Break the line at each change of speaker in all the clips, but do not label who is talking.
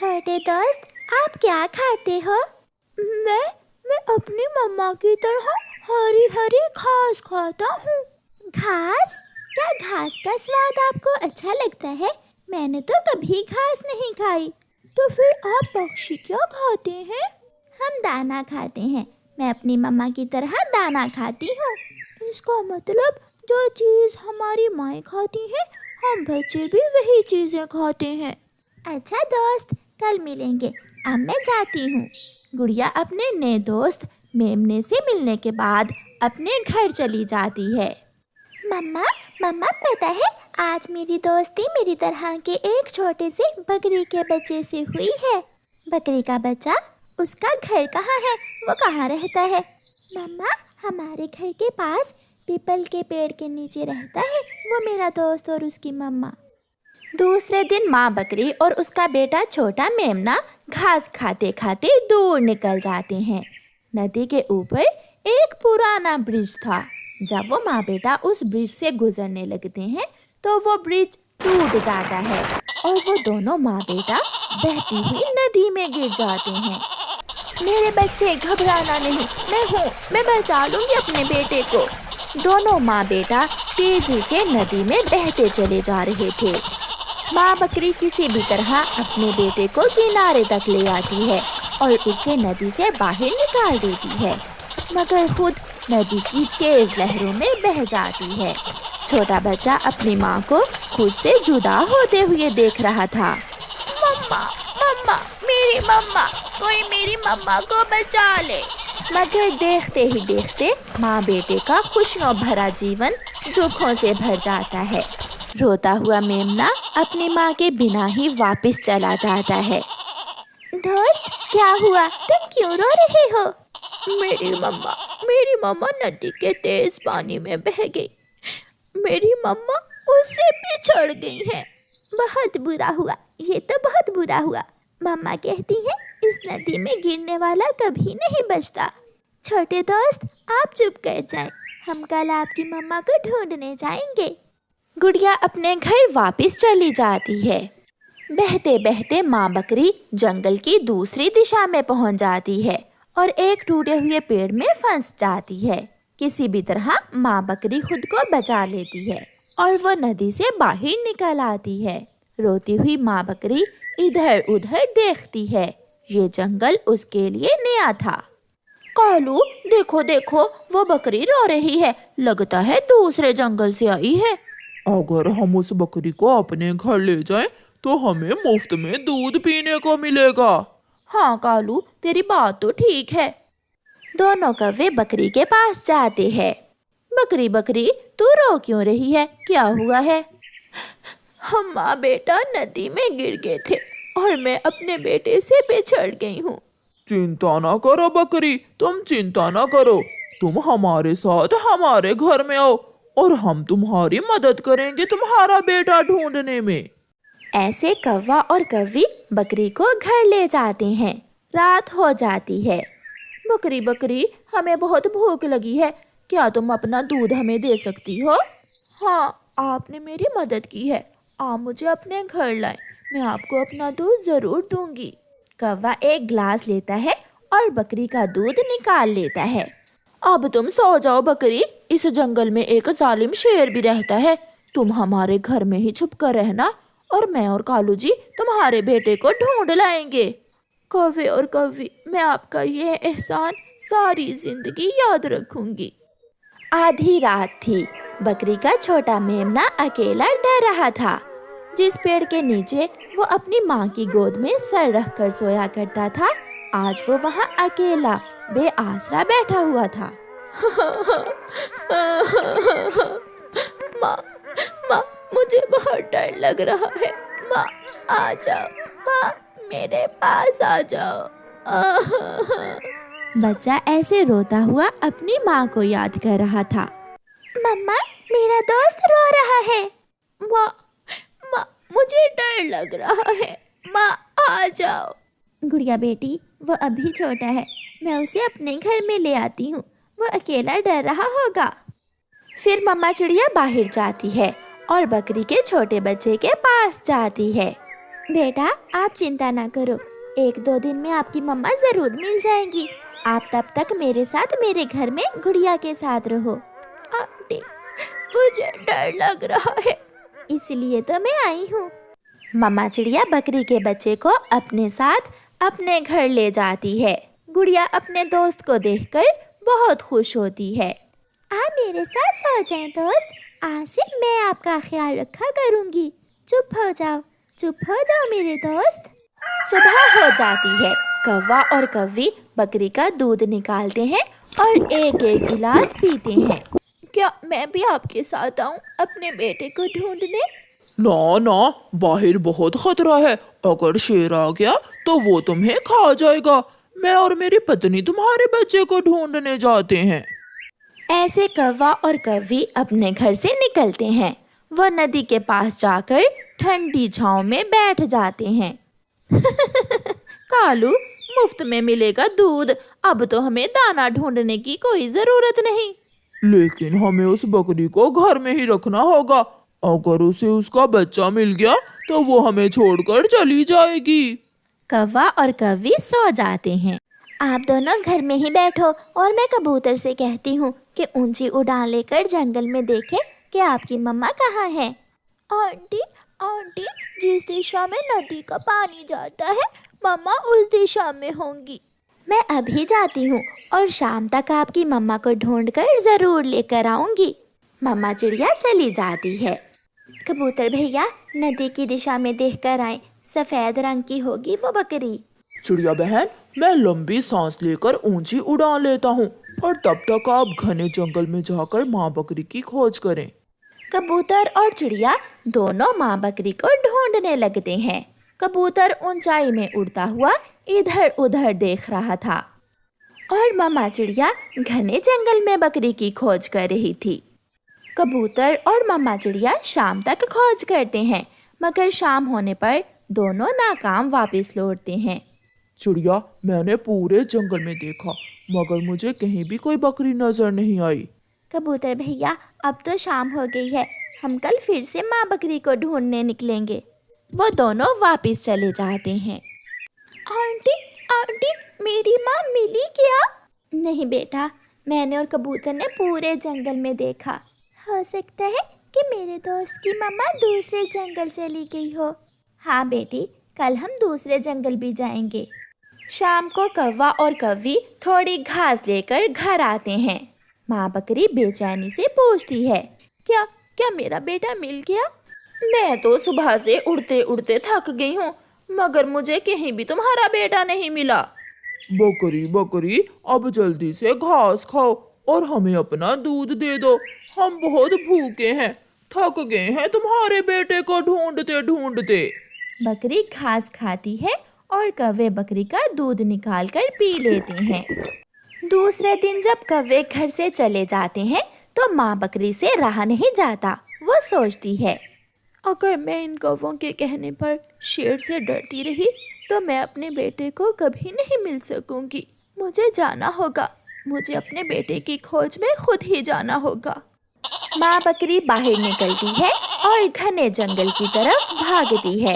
छोटे दोस्त, आप क्या खाते हो? मैं अपनी मम्मा की तरह हरी हरी घास खाता हूँ। घास? क्या घास का स्वाद आपको अच्छा लगता है? मैंने तो कभी घास नहीं खाई। तो फिर आप पक्षी क्या खाते हैं? हम दाना खाते हैं। मैं अपनी मम्मा की तरह दाना खाती हूँ। इसका मतलब जो चीज़ हमारी माँ खाती है, हम बच्चे भी वही चीज़ें खाते हैं। अच्छा दोस्त, कल मिलेंगे। अब मैं जाती हूँ। गुड़िया अपने नए दोस्त मेमने से मिलने के बाद अपने घर चली जाती है। मम्मा, मम्मा पता है, आज मेरी दोस्ती मेरी तरह के एक छोटे से बकरी के बच्चे से हुई है। बकरी का बच्चा, उसका घर कहाँ है? वो कहाँ रहता है? मम्मा, हमारे घर के पास पीपल के पेड़ के नीचे रहता है वो मेरा दोस्त और उसकी मम्मा। दूसरे दिन माँ बकरी और उसका बेटा छोटा मेमना घास खाते खाते दूर निकल जाते हैं। नदी के ऊपर एक पुराना ब्रिज था। जब वो माँ बेटा उस ब्रिज से गुजरने लगते हैं तो वो ब्रिज टूट जाता है और वो दोनों माँ बेटा बहती हुई नदी में गिर जाते हैं। मेरे बच्चे, घबराना नहीं, मैं बचा लूंगी अपने बेटे को। दोनों माँ बेटा तेजी से नदी में बहते चले जा रहे थे। माँ बकरी किसी भी तरह अपने बेटे को किनारे तक ले आती है और उसे नदी से बाहर निकाल देती है, मगर खुद नदी की तेज लहरों में बह जाती है। छोटा बच्चा अपनी माँ को खुद से जुदा होते हुए देख रहा था। मम्मा, मम्मा, मेरी मम्मा, कोई मेरी मम्मा को बचा ले। मगर देखते ही देखते माँ बेटे का खुशियों भरा जीवन दुखों से भर जाता है। रोता हुआ मेमना अपनी माँ के बिना ही वापस चला जाता है। दोस्त, क्या हुआ? तुम क्यों रो रहे हो? मेरी मम्मा नदी के तेज पानी में बह गई। मेरी मम्मा उससे बिछड़ गई है। बहुत बुरा हुआ, ये तो बहुत बुरा हुआ। मम्मा कहती है इस नदी में गिरने वाला कभी नहीं बचता। छोटे दोस्त, आप चुप कर जाएं, हम कल आपकी मम्मा को ढूंढने जाएंगे। गुड़िया अपने घर वापस चली जाती है। बहते बहते माँ बकरी जंगल की दूसरी दिशा में पहुँच जाती है और एक टूटे हुए पेड़ में फंस जाती है। किसी भी तरह माँ बकरी खुद को बचा लेती है और वो नदी से बाहर निकल आती है। रोती हुई माँ बकरी इधर उधर देखती है। ये जंगल उसके लिए नया था। कालू, देखो देखो, वो बकरी रो रही है। लगता है दूसरे जंगल से आई है।
अगर हम उस बकरी को अपने घर ले जाएं, तो हमें मुफ्त में दूध पीने को मिलेगा।
हाँ कालू, तेरी बात तो ठीक है। दोनों कौवे बकरी के पास जाते हैं। बकरी बकरी, तू रो क्यों रही है? क्या हुआ है? हम माँ बेटा नदी में गिर गए थे और मैं अपने बेटे से बिछड़ गई हूँ।
चिंता ना करो बकरी, तुम चिंता ना करो। तुम हमारे साथ हमारे घर में आओ और हम तुम्हारी मदद करेंगे तुम्हारा बेटा ढूंढने में।
ऐसे कौवा और कौवी बकरी को घर ले जाते हैं। रात हो जाती है। बकरी बकरी, हमें बहुत भूख लगी है। क्या तुम अपना दूध हमें दे सकती हो? हाँ, आपने मेरी मदद की है। आप मुझे अपने घर लाएं, मैं आपको अपना दूध जरूर दूंगी। कौवा एक गिलास लेता है और बकरी का दूध निकाल लेता है। अब तुम सो जाओ बकरी, इस जंगल में एक जालिम शेर भी रहता है। तुम हमारे घर में ही छुप कर रहना और मैं और कालू जी तुम्हारे बेटे को ढूंढ लाएंगे। कौवे और कौवी, मैं आपका यह एहसान सारी जिंदगी याद रखूंगी। आधी रात थी। बकरी का छोटा मेमना अकेला डर रहा था। जिस पेड़ के नीचे वो अपनी माँ की गोद में सर रखकर सोया करता था, आज वो वहाँ अकेला बेआसरा बैठा हुआ था। माँ, माँ, मुझे बहुत डर लग रहा है। माँ, आ जाओ। माँ, मेरे पास आ जाओ। बच्चा ऐसे रोता हुआ अपनी माँ को याद कर रहा था। मम्मा, मेरा दोस्त रो रहा है। माँ, माँ, मुझे डर लग रहा है। माँ, आ जाओ। गुड़िया बेटी, वो अभी छोटा है, मैं उसे अपने घर में ले आती हूँ। वो अकेला डर रहा होगा। फिर मम्मा चिड़िया बाहर जाती है और बकरी के छोटे बच्चे के पास जाती है। बेटा आप चिंता ना करो, 1-2 दिन में आपकी मम्मा जरूर मिल जाएंगी। आप तब तक मेरे साथ मेरे घर में गुड़िया के साथ रहो। आंटी मुझे डर लग रहा है, इसलिए तो मैं आई हूँ। मम्मा चिड़िया बकरी के बच्चे को अपने साथ अपने घर ले जाती है। गुड़िया अपने दोस्त को देखकर बहुत खुश होती है। आप मेरे साथ सो जाएं दोस्त, आज से मैं आपका ख्याल रखा करूँगी। चुप हो जाओ मेरे दोस्त। सुबह हो जाती है। कौवा और कौवी बकरी का दूध निकालते हैं और एक एक गिलास पीते हैं। क्या मैं भी आपके साथ आऊं अपने बेटे को ढूंढने?
ना ना, बाहर बहुत खतरा है। अगर शेर आ गया तो वो तुम्हें खा जाएगा। मैं और मेरी पत्नी तुम्हारे बच्चे को ढूंढने जाते हैं।
ऐसे कौवा और कौवी अपने घर से निकलते हैं। वो नदी के पास जाकर ठंडी छांव में बैठ जाते हैं। कालू, मुफ्त में मिलेगा दूध, अब तो हमें दाना ढूंढने की कोई जरूरत नहीं।
लेकिन हमें उस बकरी को घर में ही रखना होगा। अगर उसे उसका बच्चा मिल गया तो वो हमें छोड़कर चली जाएगी।
कौवा और कौवी सो जाते हैं। आप दोनों घर में ही बैठो और मैं कबूतर से कहती हूँ कि ऊंची उड़ान लेकर जंगल में देखे कि आपकी मम्मा कहाँ है। आंटी आंटी, जिस दिशा में नदी का पानी जाता है मम्मा उस दिशा में होंगी। मैं अभी जाती हूँ और शाम तक आपकी मम्मा को ढूंढकर जरूर लेकर आऊंगी। मम्मा चिड़िया चली जाती है। कबूतर भैया नदी की दिशा में देखकर आए, सफेद रंग की होगी वो बकरी।
चिड़िया बहन, मैं लंबी सांस लेकर ऊंची उड़ान लेता हूँ और तब तक आप घने जंगल में जाकर माँ बकरी की खोज करें।
कबूतर और चिड़िया दोनों माँ बकरी को ढूंढने लगते हैं। कबूतर ऊंचाई में उड़ता हुआ इधर उधर देख रहा था और मामा चिड़िया घने जंगल में बकरी की खोज कर रही थी। कबूतर और मामा चिड़िया शाम तक खोज करते हैं, मगर शाम होने पर दोनों नाकाम वापस लौटते हैं।
चिड़िया, मैंने पूरे जंगल में देखा मगर मुझे कहीं भी कोई बकरी नजर नहीं आई।
कबूतर भैया अब तो शाम हो गई है, हम कल फिर से माँ बकरी को ढूंढने निकलेंगे। वो दोनों वापस चले जाते हैं। आंटी आंटी, मेरी माँ मिली क्या? नहीं बेटा, मैंने और कबूतर ने पूरे जंगल में देखा। हो सकता है कि मेरे दोस्त की मम्मा दूसरे जंगल चली गई हो। हाँ बेटी, कल हम दूसरे जंगल भी जाएंगे। शाम को कौवा और कौवी थोड़ी घास लेकर घर आते हैं। माँ बकरी बेचैनी से पूछती है, क्या क्या मेरा बेटा मिल गया? मैं तो सुबह से उड़ते उड़ते थक गई हूँ, मगर मुझे कहीं भी तुम्हारा बेटा नहीं मिला।
बकरी बकरी, अब जल्दी से घास खाओ और हमें अपना दूध दे दो। हम बहुत भूखे हैं, थक गए हैं तुम्हारे बेटे को ढूंढते ढूंढते।
बकरी घास खाती है और कौवे बकरी का दूध निकाल कर पी लेते हैं। दूसरे दिन जब कौवे घर से चले जाते हैं तो माँ बकरी से रहा नहीं जाता। वो सोचती है, अगर मैं इन कौवों के कहने पर शेर से डरती रही तो मैं अपने बेटे को कभी नहीं मिल सकूंगी। मुझे जाना होगा, मुझे अपने बेटे की खोज में खुद ही जाना होगा। माँ बकरी बाहर निकलती है और घने जंगल की तरफ भागती है।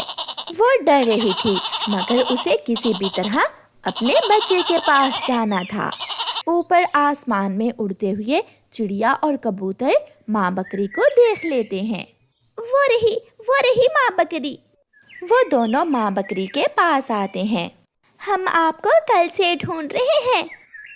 वो डर रही थी, मगर उसे किसी भी तरह अपने बच्चे के पास जाना था। ऊपर आसमान में उड़ते हुए चिड़िया और कबूतर माँ बकरी को देख लेते हैं। वो रही माँ बकरी। वो दोनों माँ बकरी के पास आते हैं। हम आपको कल से ढूंढ रहे हैं।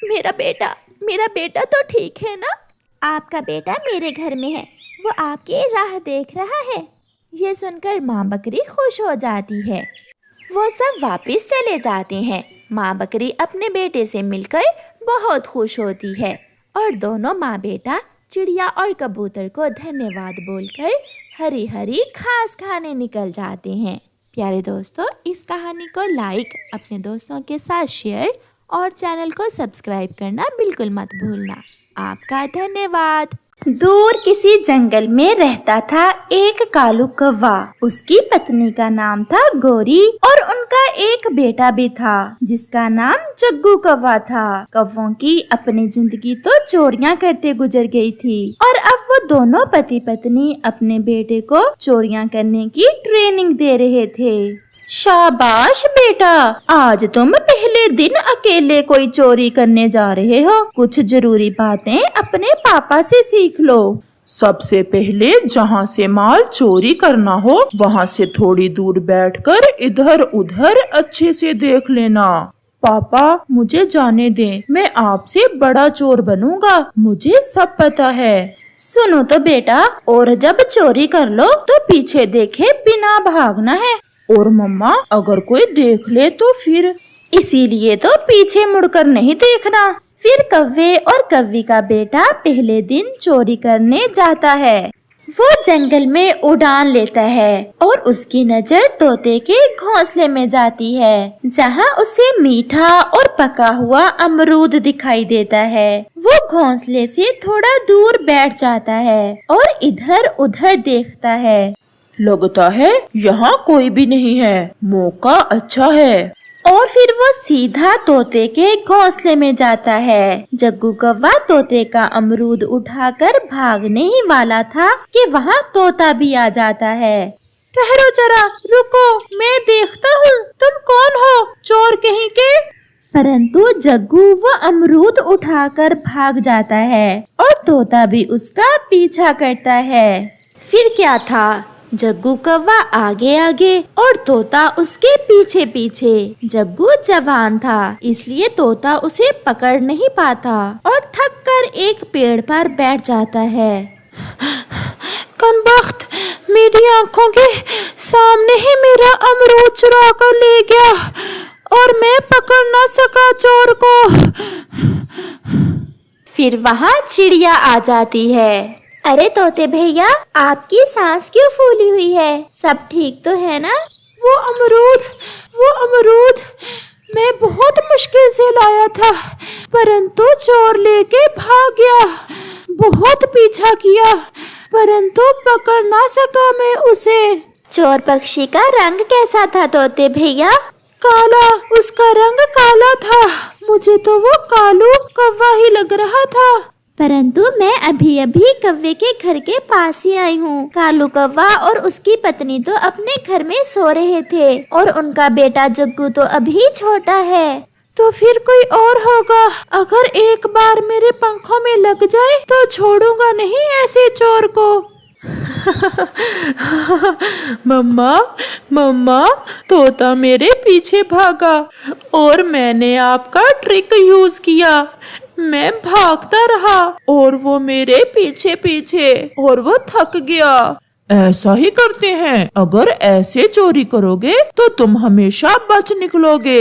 मेरा बेटा तो ठीक है ना? आपका बेटा मेरे घर में है, वो आपकी राह देख रहा है। ये सुनकर माँ बकरी खुश हो जाती है। वो सब वापस चले जाते हैं। माँ बकरी अपने बेटे से मिलकर बहुत खुश होती है और दोनों माँ बेटा चिड़िया और कबूतर को धन्यवाद बोलकर हरी हरी घास खाने निकल जाते हैं। प्यारे दोस्तों, इस कहानी को लाइक, अपने दोस्तों के साथ शेयर और चैनल को सब्सक्राइब करना बिल्कुल मत भूलना। आपका धन्यवाद। दूर किसी जंगल में रहता था एक कालू कौवा। उसकी पत्नी का नाम था गोरी और उनका एक बेटा भी था जिसका नाम जग्गू कौवा था। कौवों की अपनी जिंदगी तो चोरियां करते गुजर गई थी और अब वो दोनों पति पत्नी अपने बेटे को चोरियां करने की ट्रेनिंग दे रहे थे। शाबाश बेटा, आज तुम पहले दिन अकेले कोई चोरी करने जा रहे हो। कुछ जरूरी बातें अपने पापा से सीख लो।
सबसे पहले जहाँ से माल चोरी करना हो वहाँ से थोड़ी दूर बैठकर इधर उधर अच्छे से देख लेना। पापा मुझे जाने दें, मैं आपसे बड़ा चोर बनूंगा, मुझे सब पता है।
सुनो तो बेटा, और जब चोरी कर लो तो पीछे देखे बिना भागना है।
और मम्मा अगर कोई देख ले तो फिर?
इसीलिए तो पीछे मुड़कर नहीं देखना। फिर कव्वे और कव्वी का बेटा पहले दिन चोरी करने जाता है। वो जंगल में उड़ान लेता है और उसकी नजर तोते के घोंसले में जाती है, जहाँ उसे मीठा और पका हुआ अमरूद दिखाई देता है। वो घोंसले से थोड़ा दूर बैठ जाता है और इधर उधर देखता है।
लगता है यहाँ कोई भी नहीं है, मौका अच्छा है।
और फिर वो सीधा तोते के घोंसले में जाता है। जग्गू कौवा तोते का अमरूद उठाकर भागने ही वाला था कि वहाँ तोता भी आ जाता है।
ठहरो जरा, रुको, मैं देखता हूँ तुम कौन हो, चोर कहीं के।
परंतु जग्गू वो अमरूद उठाकर भाग जाता है और तोता भी उसका पीछा करता है। फिर क्या था, जग्गू कौवा आगे आगे और तोता उसके पीछे पीछे। जग्गू जवान था, इसलिए तोता उसे पकड़ नहीं पाता और थक कर एक पेड़ पर बैठ जाता है।
कमबख्त, मेरी आंखों के सामने ही मेरा अमरूद चुरा कर ले गया और मैं पकड़ न सका चोर को।
फिर वहाँ चिड़िया आ जाती है। अरे तोते भैया, आपकी सांस क्यों फूली हुई है? सब ठीक तो है ना?
वो अमरूद मैं बहुत मुश्किल से लाया था, परंतु चोर लेके भाग गया। बहुत पीछा किया, परंतु पकड़ ना सका मैं उसे।
चोर पक्षी का रंग कैसा था तोते भैया?
काला, उसका रंग काला था। मुझे तो वो कालू कौवा ही लग रहा था।
परंतु मैं अभी अभी कव्वे के घर के पास ही आई हूँ। कालू कौवा और उसकी पत्नी तो अपने घर में सो रहे थे और उनका बेटा जग्गू तो अभी छोटा है।
तो फिर कोई और होगा। अगर एक बार मेरे पंखों में लग जाए तो छोड़ूंगा नहीं ऐसे चोर को। मम्मा तोता मेरे पीछे भागा और मैंने आपका ट्रिक यूज किया। मैं भागता रहा और वो मेरे पीछे पीछे और वो थक गया। ऐसा ही करते हैं, अगर ऐसे चोरी करोगे तो तुम हमेशा बच निकलोगे।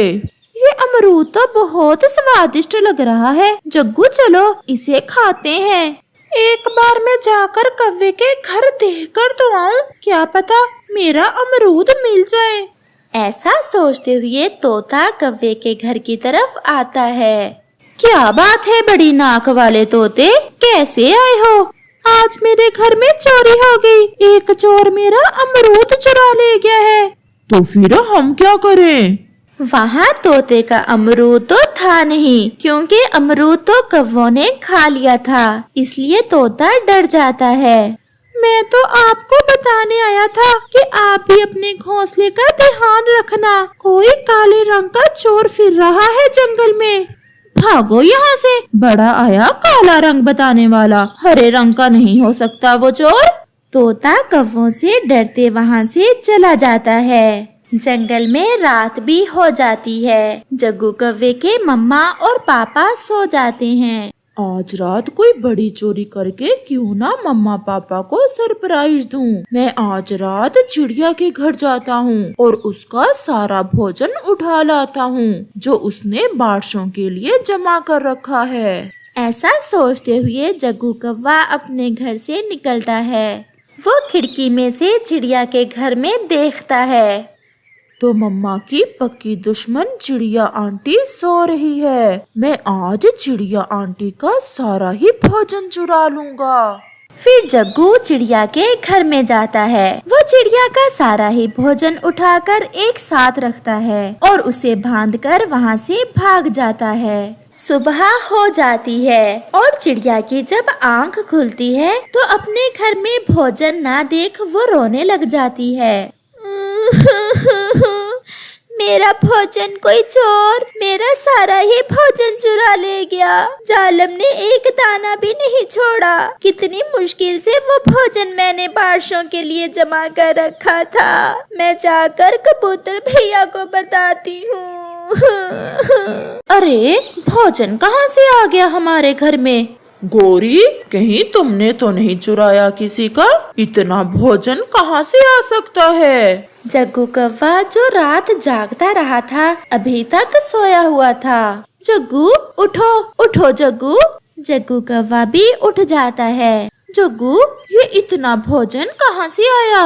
ये अमरूद तो बहुत स्वादिष्ट लग रहा है। जग्गू चलो इसे खाते हैं।
एक बार मैं जाकर कव्वे के घर देख कर तो आऊं, क्या पता मेरा अमरूद मिल जाए।
ऐसा सोचते हुए तोता कव्वे के घर की तरफ आता है। क्या बात है बड़ी नाक वाले तोते, कैसे आए हो? आज मेरे घर में चोरी हो गई, एक चोर मेरा अमरूद चुरा ले गया है।
तो फिर हम क्या करें?
वहाँ तोते का अमरूद तो था नहीं, क्योंकि अमरूद तो कौवों ने खा लिया था, इसलिए तोता डर जाता है।
मैं तो आपको बताने आया था कि आप भी अपने घोंसले का ध्यान रखना। कोई काले रंग का चोर फिर रहा है जंगल में।
भागो यहाँ से, बड़ा आया काला रंग बताने वाला, हरे रंग का नहीं हो सकता वो चोर। तोता कौवों से डरते वहाँ से चला जाता है। जंगल में रात भी हो जाती है। जग्गू कौवे के मम्मा और पापा सो जाते हैं।
आज रात कोई बड़ी चोरी करके क्यों ना मम्मा पापा को सरप्राइज दूं। मैं आज रात चिड़िया के घर जाता हूँ और उसका सारा भोजन उठा लाता हूँ जो उसने बारिशों के लिए जमा कर रखा है।
ऐसा सोचते हुए जग्गू कौवा अपने घर से निकलता है। वो खिड़की में से चिड़िया के घर में देखता है
तो मम्मा की पक्की दुश्मन चिड़िया आंटी सो रही है। मैं आज चिड़िया आंटी का सारा ही भोजन चुरा लूंगा।
फिर जग्गू चिड़िया के घर में जाता है। वो चिड़िया का सारा ही भोजन उठाकर एक साथ रखता है और उसे बांधकर वहाँ से भाग जाता है। सुबह हो जाती है और चिड़िया की जब आंख खुलती है तो अपने घर में भोजन ना देख वो रोने लग जाती है। मेरा भोजन कोई चोर मेरा सारा ही भोजन चुरा ले गया। जालिम ने एक दाना भी नहीं छोड़ा। कितनी मुश्किल से वो भोजन मैंने बारिशों के लिए जमा कर रखा था। मैं जाकर कबूतर भैया को बताती हूँ।
अरे भोजन कहाँ से आ गया हमारे घर में?
गौरी, कहीं तुमने तो नहीं चुराया किसी का? इतना भोजन कहाँ से आ सकता है?
जग्गू कौवा जो रात जागता रहा था अभी तक सोया हुआ था। जग्गू उठो उठो जग्गू। जग्गू कौवा भी उठ जाता है। जग्गू, ये इतना भोजन कहाँ से आया?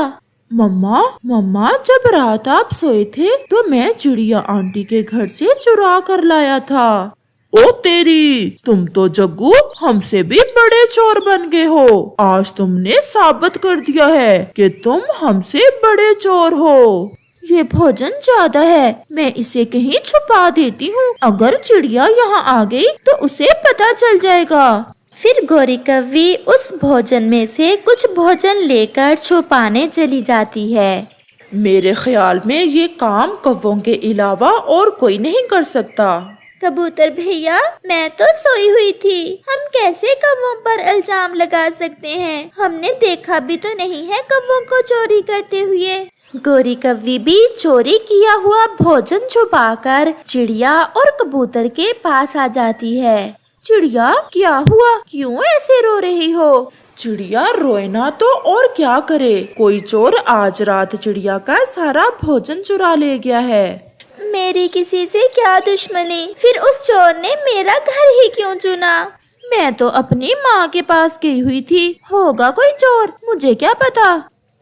मम्मा, जब रात आप सोए थे तो मैं चिड़िया आंटी के घर से चुरा कर लाया था। ओ तेरी, तुम तो जग्गू हमसे भी बड़े चोर बन गए हो। आज तुमने साबित कर दिया है कि तुम हमसे बड़े चोर हो।
ये भोजन ज्यादा है, मैं इसे कहीं छुपा देती हूँ। अगर चिड़िया यहाँ आ गई तो उसे पता चल जाएगा। फिर गौरी कौवी उस भोजन में से कुछ भोजन लेकर छुपाने चली जाती है।
मेरे ख्याल में ये काम कौवों के अलावा और कोई नहीं कर सकता।
कबूतर भैया, मैं तो सोई हुई थी। हम कैसे कौवों पर इल्जाम लगा सकते हैं? हमने देखा भी तो नहीं है कौवों को चोरी करते हुए।
गौरी कौवी भी चोरी किया हुआ भोजन छुपाकर चिड़िया और कबूतर के पास आ जाती है।
चिड़िया, क्या हुआ? क्यों ऐसे रो रही हो? चिड़िया रोए ना तो और क्या करे? कोई चोर आज रात चिड़िया का सारा भोजन चुरा ले गया है।
मेरी किसी से क्या दुश्मनी? फिर उस चोर ने मेरा घर ही क्यों चुना?
मैं तो अपनी माँ के पास गई हुई थी। होगा कोई चोर, मुझे क्या पता।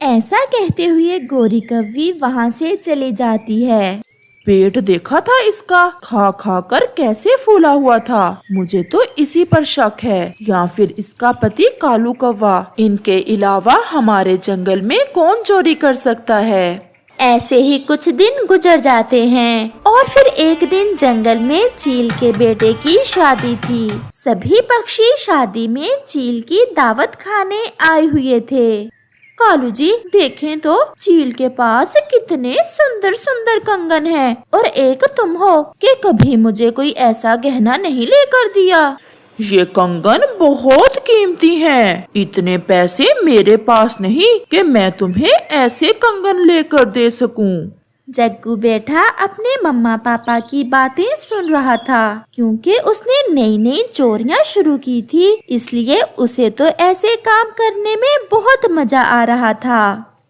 ऐसा कहते हुए गौरी कौवी वहाँ से चली जाती है।
पेट देखा था इसका, खा खा कर कैसे फूला हुआ था। मुझे तो इसी पर शक है, या फिर इसका पति कालू कौवा। इनके अलावा हमारे जंगल में कौन चोरी कर सकता है?
ऐसे ही कुछ दिन गुजर जाते हैं और फिर एक दिन जंगल में चील के बेटे की शादी थी। सभी पक्षी शादी में चील की दावत खाने आए हुए थे। कालू जी, देखें तो चील के पास कितने सुंदर सुंदर कंगन हैं और एक तुम हो कि कभी मुझे कोई ऐसा गहना नहीं लेकर दिया।
ये कंगन बहुत कीमती हैं। इतने पैसे मेरे पास नहीं कि मैं तुम्हें ऐसे कंगन लेकर दे सकूं।
जग्गू बेटा अपने मम्मा पापा की बातें सुन रहा था। क्योंकि उसने नई नई चोरियां शुरू की थी, इसलिए उसे तो ऐसे काम करने में बहुत मजा आ रहा था।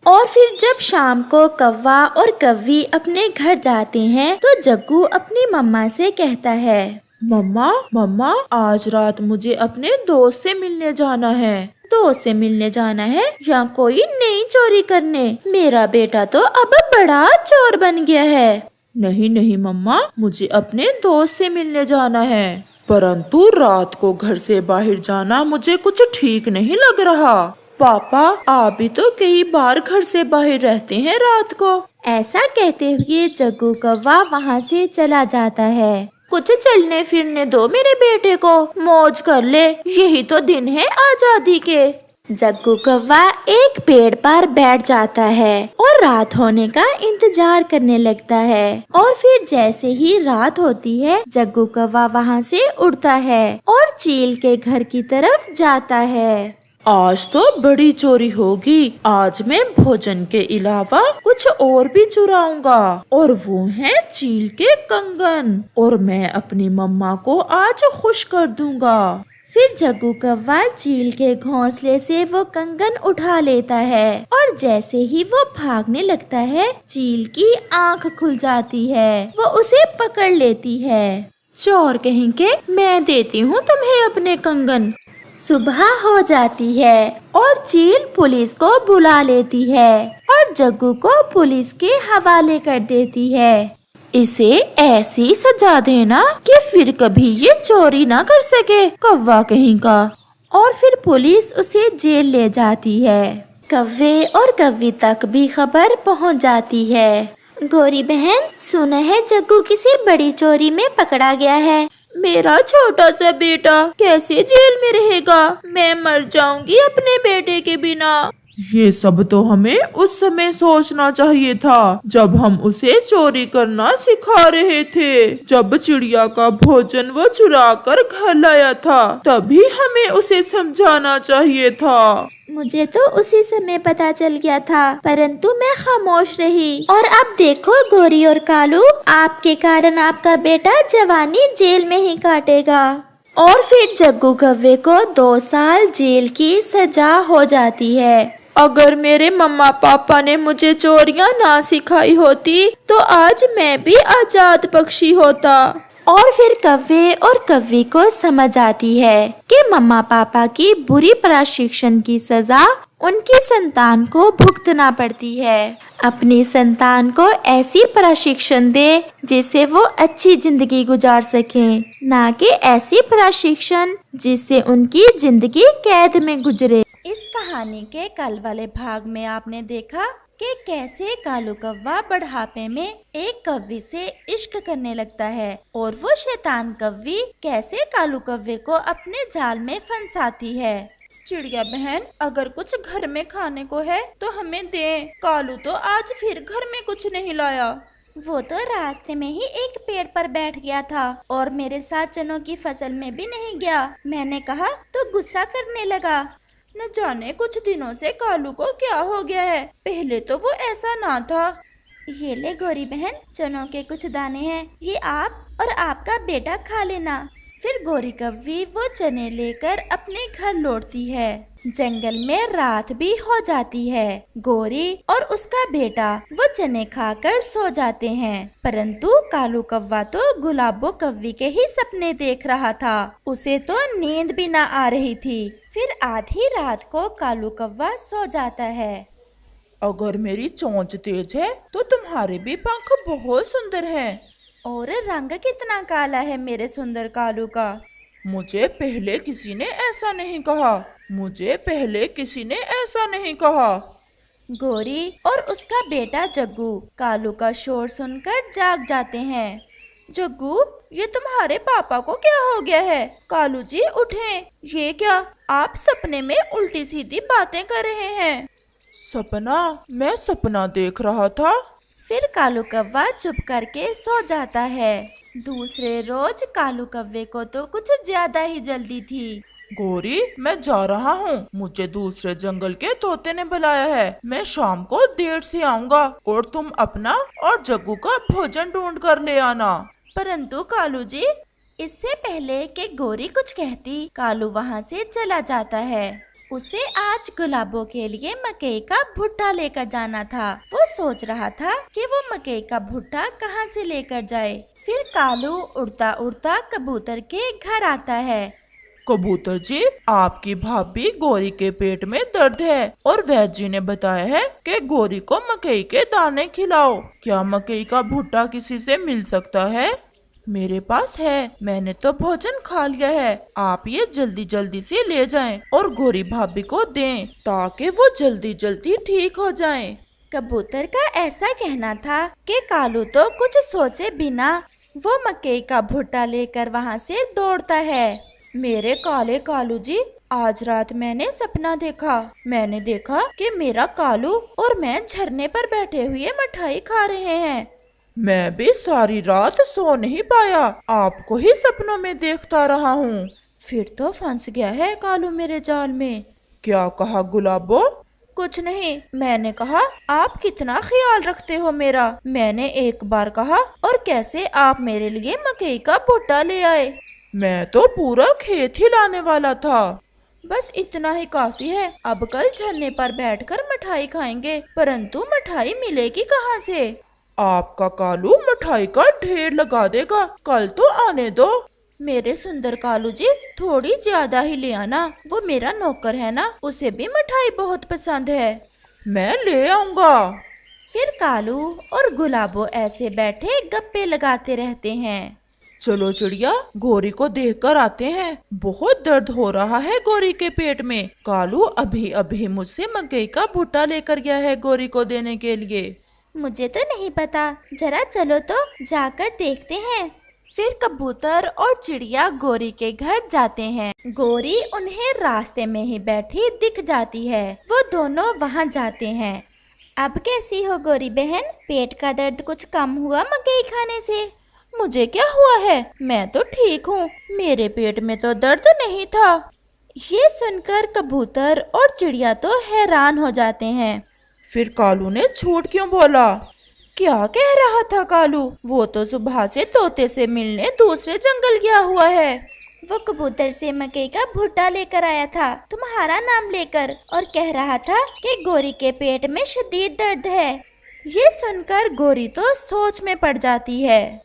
और फिर जब शाम को कौवा और कौवी अपने घर जाते हैं तो जग्गू अपनी मम्मा से कहता है,
मम्मा, आज रात मुझे अपने दोस्त से मिलने जाना है।
दोस्त से मिलने जाना है या कोई नई चोरी करने? मेरा बेटा तो अब बड़ा चोर बन गया है।
नहीं मम्मा, मुझे अपने दोस्त से मिलने जाना है। परंतु रात को घर से बाहर जाना मुझे कुछ ठीक नहीं लग रहा। पापा, आप भी तो कई बार घर से बाहर रहते हैं रात को।
ऐसा कहते हुए जग्गू कौवा वहाँ से चला जाता है। कुछ चलने फिरने दो मेरे बेटे को, मौज कर ले, यही तो दिन है आजादी के। जग्गू कौवा एक पेड़ पर बैठ जाता है और रात होने का इंतजार करने लगता है। और फिर जैसे ही रात होती है जग्गू कौवा वहाँ से उड़ता है और चील के घर की तरफ जाता है।
आज तो बड़ी चोरी होगी। आज मैं भोजन के अलावा कुछ और भी चुराऊंगा, और वो है चील के कंगन, और मैं अपनी मम्मा को आज खुश कर दूंगा।
फिर जग्गू कौवा चील के घोंसले से वो कंगन उठा लेता है और जैसे ही वो भागने लगता है चील की आंख खुल जाती है। वो उसे पकड़ लेती है।
चोर कहीं के, मैं देती हूँ तुम्हें अपने कंगन।
सुबह हो जाती है और चील पुलिस को बुला लेती है और जग्गू को पुलिस के हवाले कर देती है।
इसे ऐसी सजा देना कि फिर कभी ये चोरी ना कर सके, कौवा कहीं का।
और फिर पुलिस उसे जेल ले जाती है। कौवे और कौवी तक भी खबर पहुंच जाती है।
गौरी बहन, सुना है जग्गू किसी बड़ी चोरी में पकड़ा गया है।
मेरा छोटा सा बेटा कैसे जेल में रहेगा? मैं मर जाऊंगी अपने बेटे के बिना। ये सब तो हमें उस समय सोचना चाहिए था जब हम उसे चोरी करना सिखा रहे थे। जब चिड़िया का भोजन वो चुरा कर घर लाया था तभी हमें उसे समझाना चाहिए था।
मुझे तो उसी समय पता चल गया था, परंतु मैं खामोश रही। और अब देखो गोरी और कालू, आपके कारण आपका बेटा जवानी जेल में ही काटेगा। और फिर जग्गू कव्वे को 2 साल जेल की सजा हो जाती है।
अगर मेरे मम्मा पापा ने मुझे चोरियां ना सिखाई होती तो आज मैं भी आजाद पक्षी होता।
और फिर कव्वे और कव्वी को समझ आती है कि मम्मा पापा की बुरी प्रशिक्षण की सजा उनकी संतान को भुगतना पड़ती है। अपनी संतान को ऐसी प्रशिक्षण दे जिससे वो अच्छी जिंदगी गुजार सकें, ना कि ऐसी प्रशिक्षण जिससे उनकी जिंदगी कैद में गुजरे। इस कहानी के कल वाले भाग में आपने देखा कि कैसे कालू कव्वा बुढ़ापे में एक कव्वी से इश्क करने लगता है और वो शैतान कव्वी कैसे कालू कव्वे को अपने जाल में फंसाती है।
चिड़िया बहन, अगर कुछ घर में खाने को है तो हमें दे। कालू तो आज फिर घर में कुछ नहीं लाया।
वो तो रास्ते में ही एक पेड़ पर बैठ गया था और मेरे साथ चनों की फसल में भी नहीं गया। मैंने कहा तो गुस्सा करने लगा।
न जाने कुछ दिनों से कालू को क्या हो गया है, पहले तो वो ऐसा ना था।
ये ले गोरी बहन, चनों के कुछ दाने हैं, ये आप और आपका बेटा खा लेना। फिर गोरी कव्वी वो चने लेकर अपने घर लौटती है। जंगल में रात भी हो जाती है। गोरी और उसका बेटा वो चने खाकर सो जाते हैं, परंतु कालू कव्वा तो गुलाबो कव्वी के ही सपने देख रहा था। उसे तो नींद भी ना आ रही थी। फिर आधी रात को कालू कव्वा सो जाता है।
अगर मेरी चोंच तेज है तो तुम्हारे भी पंख बहुत सुंदर हैं।
और रंग कितना काला है मेरे सुंदर कालू का।
मुझे पहले किसी ने ऐसा नहीं कहा। मुझे पहले किसी ने ऐसा नहीं कहा।
गोरी और उसका बेटा जग्गू कालू का शोर सुनकर जाग जाते हैं। जग्गू, ये तुम्हारे पापा को क्या हो गया है? कालू जी उठें। ये क्या, आप सपने में उल्टी सीधी बातें कर रहे हैं?
सपना? मैं सपना देख रहा था।
फिर कालू कव्वा चुप करके सो जाता है। दूसरे रोज कालू कव्वे को तो कुछ ज्यादा ही जल्दी थी।
गोरी, मैं जा रहा हूँ। मुझे दूसरे जंगल के तोते ने बुलाया है। मैं शाम को देर से आऊँगा और तुम अपना और जग्गू का भोजन ढूंढ कर ले आना।
परंतु कालू जी,
इससे पहले कि गोरी कुछ कहती, कालू वहाँ से चला जाता है। उसे आज गुलाबों के लिए मकई का भुट्टा लेकर जाना था। वो सोच रहा था कि वो मकई का भुट्टा कहाँ से लेकर जाए। फिर कालू उड़ता उड़ता कबूतर के घर आता है।
कबूतर जी, आपकी भाभी गोरी के पेट में दर्द है और वैद्य जी ने बताया है कि गोरी को मकई के दाने खिलाओ। क्या मकई का भुट्टा किसी से मिल सकता है? मेरे पास है, मैंने तो भोजन खा लिया है। आप ये जल्दी जल्दी से ले जाएं और गोरी भाभी को दें ताकि वो जल्दी जल्दी ठीक हो जाएं।
कबूतर का ऐसा कहना था कि कालू तो कुछ सोचे बिना वो मकई का भुट्टा लेकर वहाँ से दौड़ता है।
मेरे काले कालू जी, आज रात मैंने सपना देखा। मैंने देखा कि मेरा कालू और मैं झरने पर बैठे हुए मिठाई खा रहे हैं।
मैं भी सारी रात सो नहीं पाया, आपको ही सपनों में देखता रहा हूँ।
फिर तो फंस गया है कालू मेरे जाल में।
क्या कहा गुलाबो?
कुछ नहीं, मैंने कहा आप कितना ख्याल रखते हो मेरा। मैंने एक बार कहा और कैसे आप मेरे लिए मकई का भुट्टा ले आए।
मैं तो पूरा खेत ही लाने वाला था।
बस इतना ही काफी है। अब कल झरने पर बैठकर मिठाई खाएंगे, परंतु मिठाई मिलेगी कहाँ से?
आपका कालू मिठाई का ढेर लगा देगा, कल तो आने दो।
मेरे सुंदर कालू जी, थोड़ी ज्यादा ही ले आना। वो मेरा नौकर है ना, उसे भी मिठाई बहुत पसंद है।
मैं ले आऊंगा।
फिर कालू और गुलाबो ऐसे बैठे गप्पे लगाते रहते हैं।
चलो चिड़िया, गोरी को देखकर आते हैं। बहुत दर्द हो रहा है गोरी के पेट में। कालू अभी अभी मुझसे मकई का भुट्टा लेकर गया है गोरी को देने के लिए।
मुझे तो नहीं पता, जरा चलो तो जाकर देखते हैं।
फिर कबूतर और चिड़िया गोरी के घर जाते हैं। गोरी उन्हें रास्ते में ही बैठी दिख जाती है। वो दोनों वहाँ जाते हैं।
अब कैसी हो गोरी बहन? पेट का दर्द कुछ कम हुआ मकई खाने से?
मुझे क्या हुआ है, मैं तो ठीक हूँ, मेरे पेट में तो दर्द नहीं था। ये सुनकर कबूतर और चिड़िया तो हैरान हो जाते हैं।
फिर कालू ने झूठ क्यों बोला?
क्या कह रहा था कालू? वो तो सुबह से तोते से मिलने दूसरे जंगल गया हुआ है।
वो कबूतर से मकई का भुट्टा लेकर आया था तुम्हारा नाम लेकर, और कह रहा था कि गोरी के पेट में शदीद दर्द है।
ये सुनकर गोरी तो सोच में पड़ जाती है।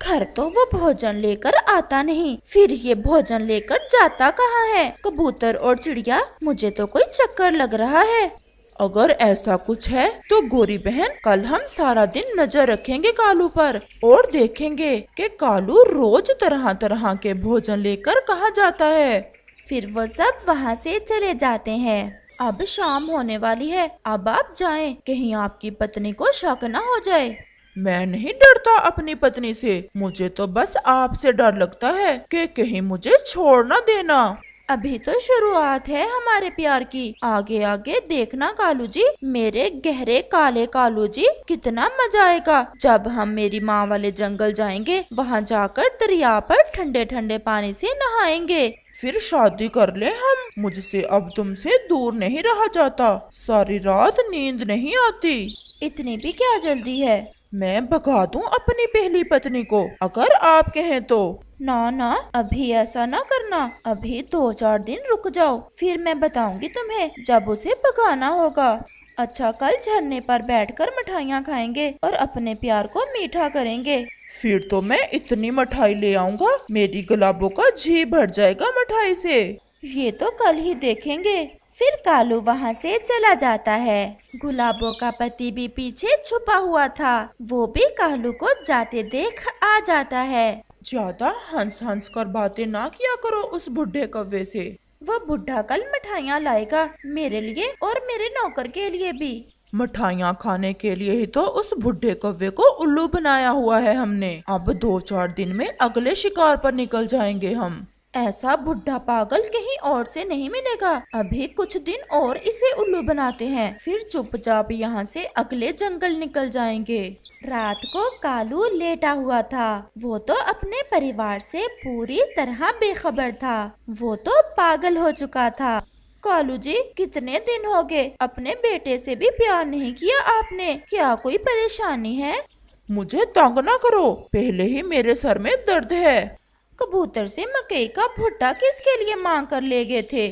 घर तो वो भोजन लेकर आता नहीं, फिर ये भोजन लेकर जाता कहाँ है? कबूतर और चिड़िया, मुझे तो कोई चक्कर लग रहा है।
अगर ऐसा कुछ है तो गोरी बहन, कल हम सारा दिन नजर रखेंगे कालू पर और देखेंगे कि कालू रोज तरह तरह के भोजन लेकर कहाँ जाता है।
फिर वो सब वहाँ से चले जाते हैं। अब शाम होने वाली है, अब आप जाएं, कहीं आपकी पत्नी को शक न हो जाए।
मैं नहीं डरता अपनी पत्नी से, मुझे तो बस आपसे डर लगता है कि कहीं मुझे छोड़ न देना।
अभी तो शुरुआत है हमारे प्यार की, आगे आगे देखना कालू जी, मेरे गहरे काले कालू जी, कितना मजा आएगा जब हम मेरी माँ वाले जंगल जाएंगे। वहाँ जाकर दरिया पर ठंडे ठंडे पानी से नहाएंगे।
फिर शादी कर ले हम, मुझसे अब तुमसे दूर नहीं रहा जाता, सारी रात नींद नहीं आती।
इतनी भी क्या जल्दी है?
मैं भगा दूं अपनी पहली पत्नी को अगर आप कहें तो।
ना ना, अभी ऐसा ना करना, अभी 2-4 दिन रुक जाओ, फिर मैं बताऊंगी तुम्हें जब उसे भगाना होगा। अच्छा, कल झरने पर बैठकर मिठाइयाँ खाएंगे और अपने प्यार को मीठा करेंगे।
फिर तो मैं इतनी मिठाई ले आऊंगा, मेरी गुलाबों का जी भर जाएगा मिठाई से।
ये तो कल ही देखेंगे।
फिर कालू वहाँ से चला जाता है। गुलाबों का पति भी पीछे छुपा हुआ था, वो भी कालू को जाते देख आ जाता है।
ज्यादा हंस हंस कर बातें ना किया करो उस बुढ़े कव्वे से।
वो बुढ़ा कल मिठाइयाँ लाएगा, मेरे लिए और मेरे नौकर के लिए भी।
मिठाइयाँ खाने के लिए ही तो उस बुढ़े कव्वे को उल्लू बनाया हुआ है हमने। अब 2-4 दिन में अगले शिकार पर निकल जाएंगे हम।
ऐसा बुढ़ा पागल कहीं और से नहीं मिलेगा, अभी कुछ दिन और इसे उल्लू बनाते हैं, फिर चुपचाप यहाँ से अगले जंगल निकल जाएंगे।
रात को कालू लेटा हुआ था, वो तो अपने परिवार से पूरी तरह बेखबर था, वो तो पागल हो चुका था।
कालू जी, कितने दिन हो गए, अपने बेटे से भी प्यार नहीं किया आपने, क्या कोई परेशानी है?
मुझे तंग ना करो, पहले ही मेरे सर में दर्द है।
कबूतर से मकई का भुट्टा किसके लिए मांग कर ले गए थे?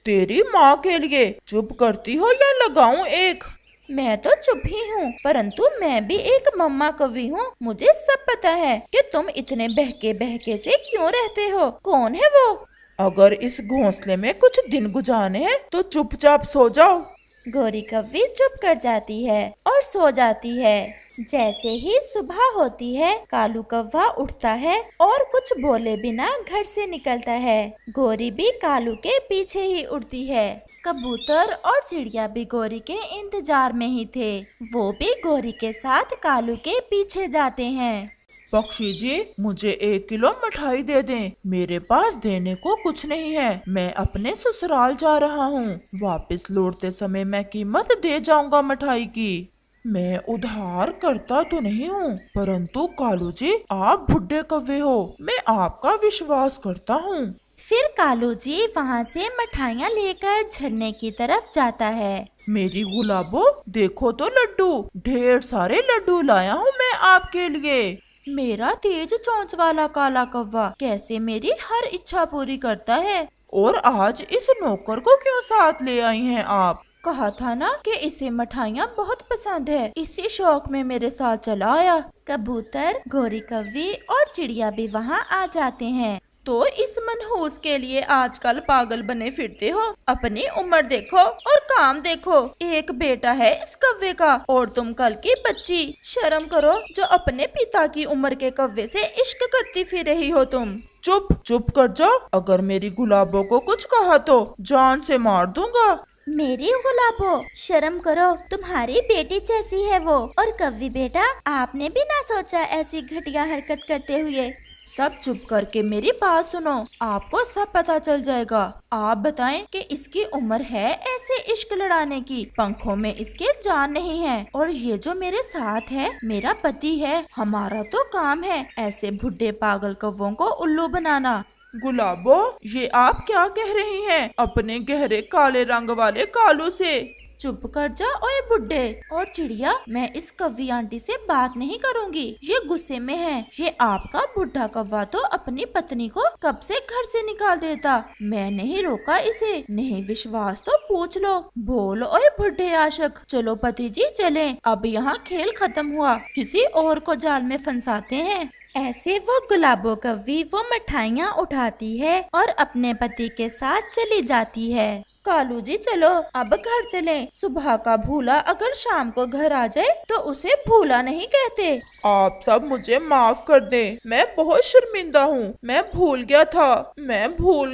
तेरी माँ के लिए। चुप करती हो या लगाऊं एक?
मैं तो चुप ही हूँ, परंतु मैं भी एक मम्मा कवि हूँ, मुझे सब पता है कि तुम इतने बहके बहके से क्यों रहते हो। कौन है वो?
अगर इस घोंसले में कुछ दिन गुजारने हैं तो चुपचाप सो जाओ।
गोरी कव्वी चुप कर जाती है और सो जाती है। जैसे ही सुबह होती है, कालू कौवा उठता है और कुछ बोले बिना घर से निकलता है। गोरी भी कालू के पीछे ही उड़ती है। कबूतर और चिड़िया भी गोरी के इंतजार में ही थे, वो भी गोरी के साथ कालू के पीछे जाते हैं।
पक्षी जी, मुझे 1 किलो मिठाई दे दें, मेरे पास देने को कुछ नहीं है, मैं अपने ससुराल जा रहा हूँ, वापस लौटते समय मैं कीमत दे जाऊंगा मिठाई की। मैं उधार करता तो नहीं हूँ, परंतु कालू जी आप बुढ़े कव्वे हो, मैं आपका विश्वास करता हूँ।
फिर कालू जी वहाँ से मिठाइयाँ लेकर झरने की तरफ जाता है।
मेरी गुलाबो, देखो तो लड्डू, ढेर सारे लड्डू लाया हूँ मैं आपके लिए।
मेरा तेज चोंच वाला काला कौवा कैसे मेरी हर इच्छा पूरी करता है।
और आज इस नौकर को क्यों साथ ले आई हैं आप?
कहा था ना कि इसे मिठाइयाँ बहुत पसंद है, इसी शौक में मेरे साथ चला आया।
कबूतर, गोरी कव्वी और चिड़िया भी वहाँ आ जाते हैं।
तो इस मनहूस के लिए आजकल पागल बने फिरते हो? अपनी उम्र देखो और काम देखो, एक बेटा है इस कव्वे का और तुम कल की बच्ची। शर्म करो जो अपने पिता की उम्र के कव्वे से इश्क करती फिर रही हो तुम।
चुप चुप कर जाओ, अगर मेरी गुलाबों को कुछ कहा तो जान से मार दूंगा।
मेरी गुलाबो, शर्म करो, तुम्हारी बेटी जैसी है वो। और कव्वी बेटा, आपने भी ना सोचा ऐसी घटिया हरकत करते हुए।
सब चुप करके मेरी बात सुनो, आपको सब पता चल जाएगा। आप बताएं कि इसकी उम्र है ऐसे इश्क लड़ाने की? पंखों में इसके जान नहीं है। और ये जो मेरे साथ है मेरा पति है, हमारा तो काम है ऐसे बुढ़े पागल कौवों को उल्लू बनाना।
गुलाबो, ये आप क्या कह रही हैं अपने गहरे काले रंग वाले कालू से?
चुप कर जा ओए बुड्ढे। और चिड़िया, मैं इस कव्वी आंटी से बात नहीं करूंगी, ये गुस्से में है। ये आपका बुढ़ा कौवा तो अपनी पत्नी को कब से घर से निकाल देता, मैं नहीं रोका इसे। नहीं विश्वास तो पूछ लो। बोल ओए बुढ़े आशिक। चलो पति जी चलें, अब यहाँ खेल खत्म हुआ, किसी और को जाल में फंसाते हैं। ऐसे वो गुलाबो कव्वी वो मिठाइयाँ उठाती है और अपने पति के साथ चली जाती है। कालू जी चलो अब घर चलें। सुबह का भूला अगर शाम को घर आ जाए तो उसे भूला नहीं कहते।
आप सब मुझे माफ कर दें, मैं बहुत शर्मिंदा हूँ, मैं भूल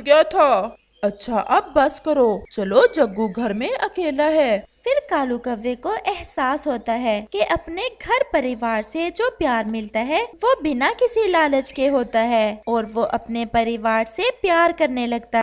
गया था। अच्छा अब बस करो, चलो जग्गू घर में अकेला है।
फिर कालू कव्वे को एहसास होता है कि अपने घर परिवार से जो प्यार मिलता है वो बिना किसी लालच के होता है और वो अपने परिवार से प्यार करने लगता है।